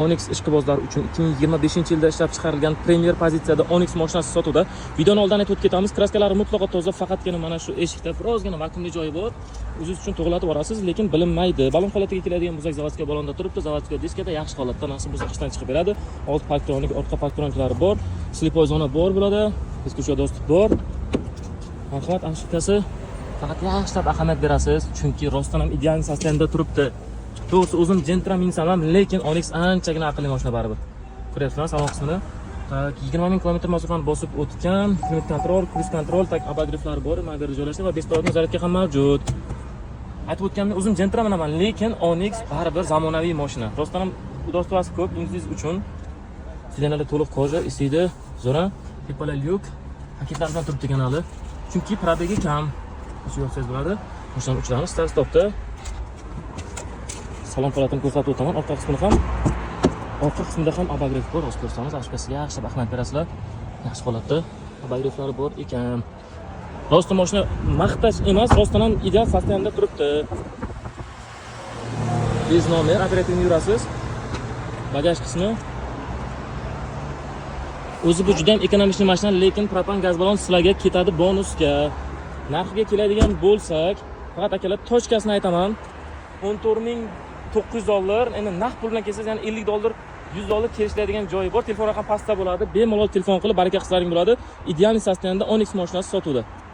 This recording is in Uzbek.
Onyx ishqibozlar uchun 2025-yilda ishlab chiqarilgan premier pozitsiyada Onyx mashinasi sotuvda. Videoni oldin aytib ketamiz. Kraskalari mutlaqo toza, faqatgina mana shu eshikda birozgina vakuumli joyi bor. O'zingiz uchun to'g'latib olasiz, lekin bilinmaydi. Balon holatiga keladigan bo'lsak, zavodskiy balonda turibdi, zavodskiy diskada yaxshi holatda, nasib bo'lsa qishdan chiqib beradi. Old parktronik, orqa parktroniklari bor, slipoy zona bor bo'ladi, diskussiya dostуп bor. Marhamat, anshikasi faqat yaxshilab ahamiyat berasiz, chunki rostdan ham ideal sostavda turibdi. To'g'risi o'zim gentraminsaman, lekin Onyx anchagina aqlli mashina baribir. Ko'ryapsizmi salon qismini? 20 ming kilometr masofani bosib o'tgan, klimat kontrol, cruise kontrol, tak abadriflari bor, mana bu yerda joylashgan va 5 soatlik zaryadka ham mavjud. Aytib o'tganimdek, o'zim gentraminaman, lekin Onyx baribir zamonaviy mashina. Rostdan ham udostvasi ko'p ingliz uchun. Sidenlarda to'liq koja, isidi, zora, tepalar lyuk, paketlardan turibdi kanali. Chunki probegi kam. Shu yo'qsiz bo'ladi. Mashinani uchlamiz, start-stopda. Salon holatini ko'rsatib o'taman. Orqa qismida ham abagrev bor, o'z ko'rsamiz, ashkasiga yaxshi ahamiyat berasizlar. Yaxshi holatda abagrevlari bor ekan. Rostdan mashina maqtash emas, rostdan ham ideal sostavda turibdi. Bez nomer, operatorni yurasiz. Bagaj qismi. O'zi bu juda ham ekonomik mashina, lekin propan gaz balon sizlarga ketadi bonusga. Narxiga keladigan bo'lsak, faqat akalar tochkasini aytaman. 14900 dollar, endi naqd pul bilan kelsangiz, ya'ni 50 dollar, 100 dollar kelishadigan joyi bor. Telefon raqam pastda bo'ladi. Bemalol telefon qilib baraka qilsalaring bo'ladi. Ideal sostavda Onyx mashinasi sotuvda.